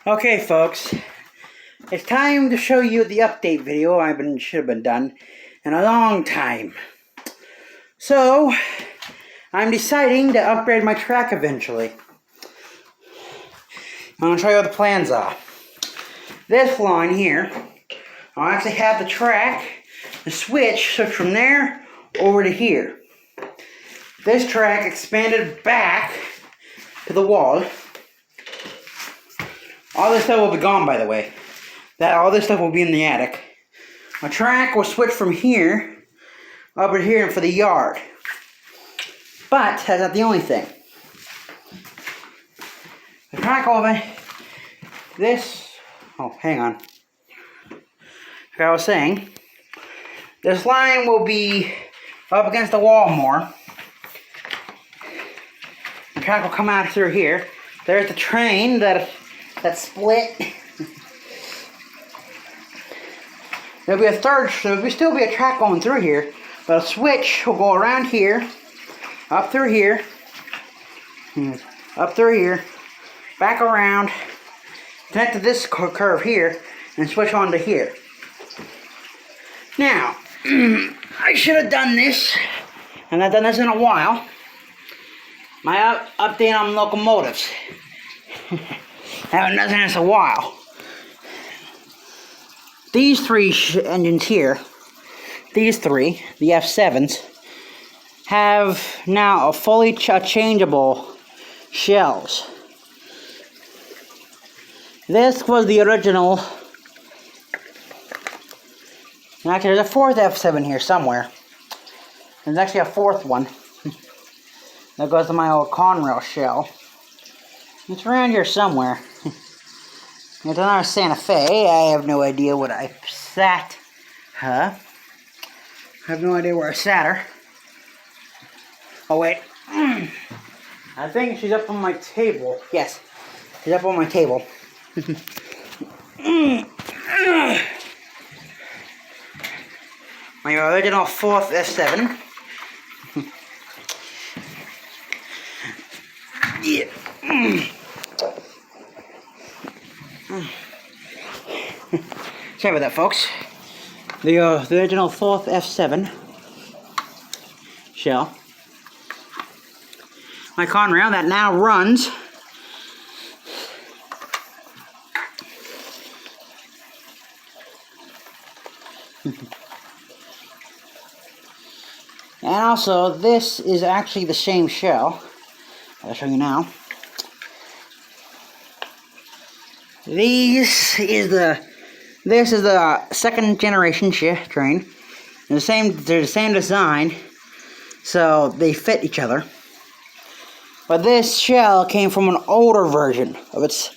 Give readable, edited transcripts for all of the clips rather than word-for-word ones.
Okay, folks, it's time to show you the update video should have been done in a long time. So, I'm deciding to upgrade my track eventually. I'm going to show you what the plans are. This line here, I'll actually have the track, the switch from there over to here. This track expanded back to the wall. All this stuff will be gone, by the way. All this stuff will be in the attic. My track will switch from here over here for the yard. But that's not the only thing. The track over this. Oh, hang on. Like I was saying, this line will be up against the wall more. The track will come out through here. There's the train that split. There'll be still be a track going through here, but a switch will go around here, up through here, back around, connect to this curve here, and switch on to here. Now, I should have done this, and I've done this in a while. My update on locomotives. Haven't done this in a while. These three engines here, these three, the F7s, have now a fully changeable shells. This was the original. Actually, there's a fourth F7 here somewhere. There's actually a fourth one. That goes to my old Conrail shell. It's around here somewhere. It's another Santa Fe. I have no idea what I sat her. I have no idea where I sat her. Oh, wait. I think she's up on my table. Yes, she's up on my table. My original fourth F7. Yeah. Sorry about that, folks. The original fourth F7 shell. My Conrail that now runs. And also, this is actually the same shell. I'll show you now. This is the second generation train. They're the same design, so they fit each other. But this shell came from an older version of this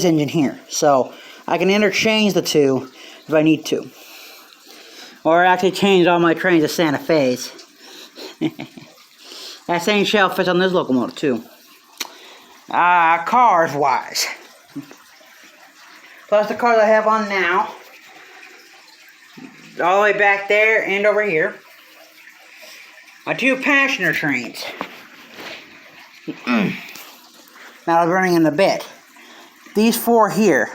engine here, so I can interchange the two if I need to, or actually change all my trains to Santa Fe's. That same shell fits on this locomotive too. Cars wise. Plus the cars I have on now. All the way back there and over here. My two passenger trains. Now I'm running in a bit. These four here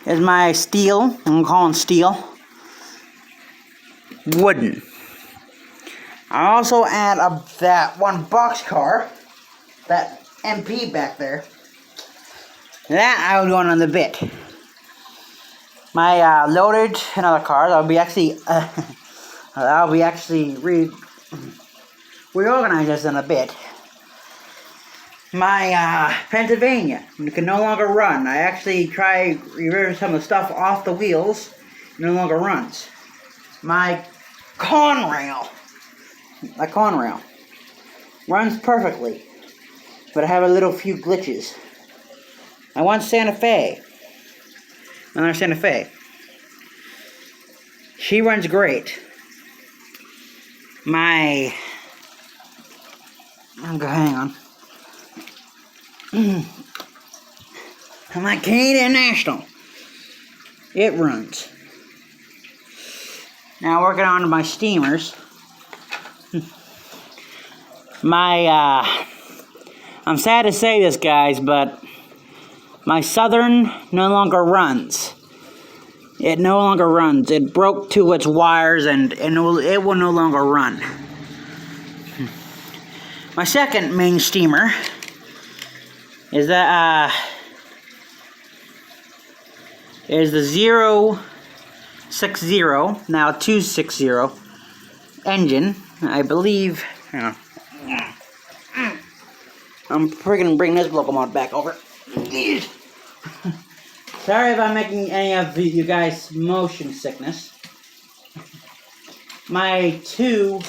is my steel. I'm calling steel. Wooden. I also add that one boxcar. That MP back there. That I will go on the bit. My loaded and other cars, I'll be actually reorganize this in a bit. My Pennsylvania can no longer run. I actually tried removing some of the stuff off the wheels. It no longer runs. My Conrail runs perfectly, but I have a little few glitches. I want Santa Fe. Another Santa Fe. She runs great. Hang on. My Canadian National. It runs. Now working on to my steamers. I'm sad to say this, guys, but My Southern no longer runs. It no longer runs. It broke to its wires and it will no longer run. My second main steamer is the 060, now 260 engine. I believe. I'm freaking bring this locomotive back over. Sorry if I'm making any of you guys motion sickness. My two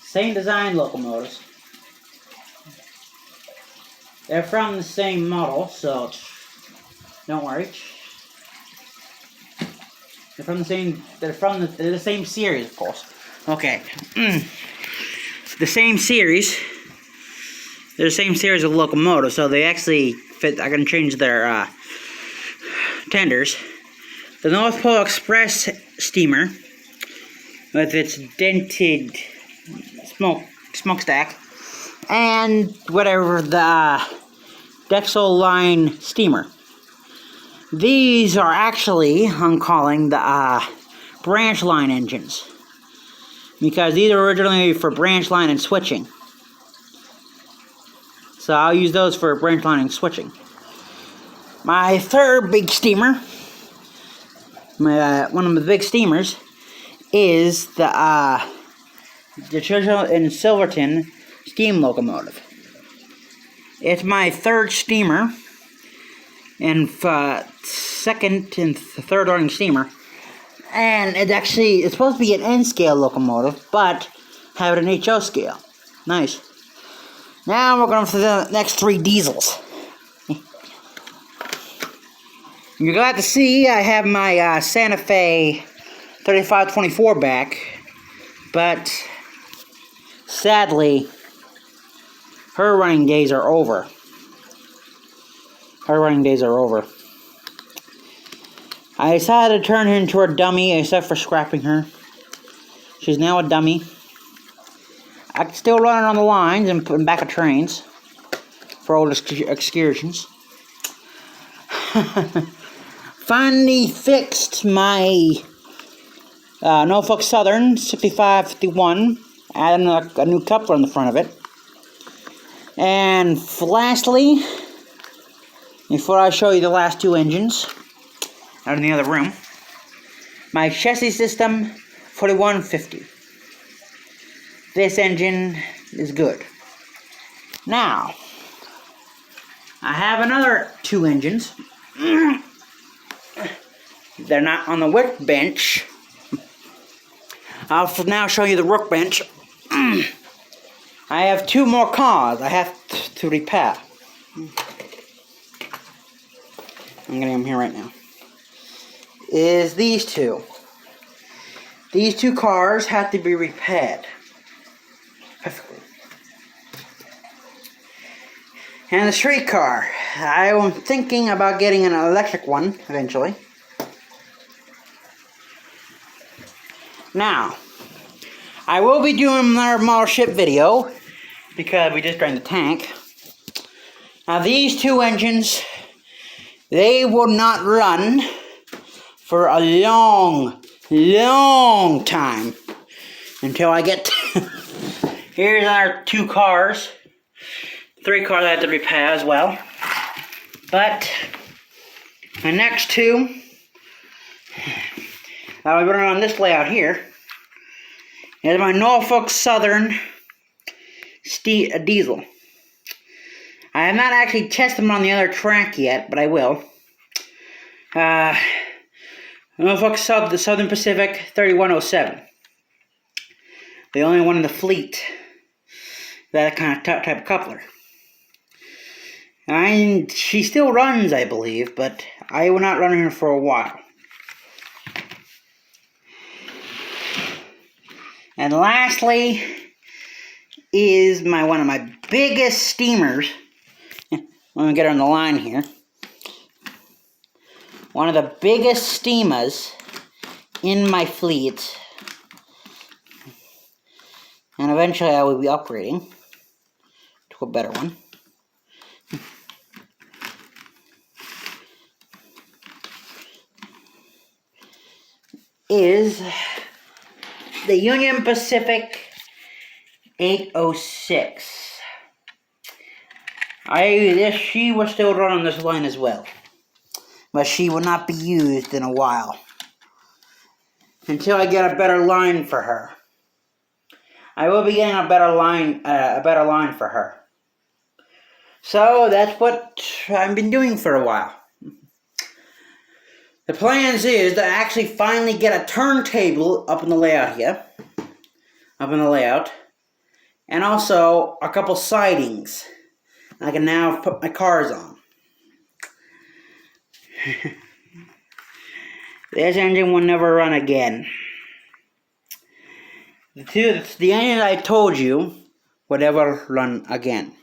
same design locomotives. They're from the same model, so don't worry. They're from the same. They're the same series, of course. Okay. The same series. They're the same series of locomotives, so they actually fit. I can change their tenders. The North Pole Express steamer, with its dented smokestack, and whatever the Dexel line steamer. These are actually, I'm calling the branch line engines, because these are originally for branch line and switching. So I'll use those for branch line and switching. My third big steamer, one of the big steamers, is the Churchill and Silverton steam locomotive. It's my third steamer, and second and third running steamer. And it's supposed to be an N scale locomotive, but have it an HO scale. Nice. Now we're going for the next three diesels. You're glad to see I have my Santa Fe 3524 back, but sadly, her running days are over. I decided to turn her into a dummy, except for scrapping her. She's now a dummy. I can still run it on the lines and put in back of trains for old excursions. Finally fixed my Norfolk Southern 6551. Adding a new coupler on the front of it. And lastly, before I show you the last two engines out in the other room, my chassis system 4150. This engine is good. Now, I have another two engines. They're not on the workbench. I'll now show you the workbench. I have two more cars I have to repair. I'm getting them here right now. Is these two. These two cars have to be repaired. Perfectly. And the streetcar. I am thinking about getting an electric one eventually. Now, I will be doing another model ship video because we just drained the tank. Now these two engines, they will not run for a long time until I get here's our two cars. Three cars I have to repair as well. But my next two, I'll be running on this layout here, is my Norfolk Southern diesel. I have not actually tested them on the other track yet, but I will. Norfolk the Southern Pacific 3107. The only one in the fleet that kind of type of coupler. And she still runs, I believe, but I will not run her for a while. And lastly is one of my biggest steamers. Let me get her on the line here. One of the biggest steamers in my fleet. And eventually I will be upgrading to a better one. is the Union Pacific 806. She was still running this line as well, but she will not be used in a while until I get a better line for her. I will be getting a better line for her. So that's what I've been doing for a while. The plans is to actually finally get a turntable up in the layout here. And also a couple sidings I can now put my cars on. This engine will never run again. The engine I told you would never run again,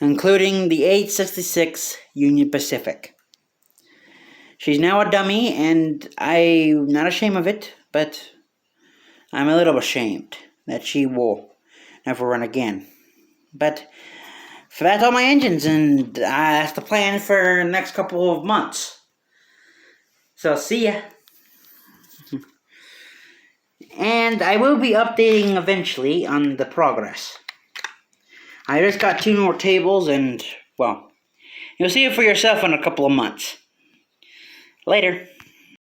including the 866 Union Pacific. She's now a dummy, and I'm not ashamed of it, but I'm a little ashamed that she will never run again. But for that's all my engines, and that's the plan for the next couple of months. So see ya. And I will be updating eventually on the progress. I just got 2 more tables, and, well, you'll see it for yourself in a couple of months. Later.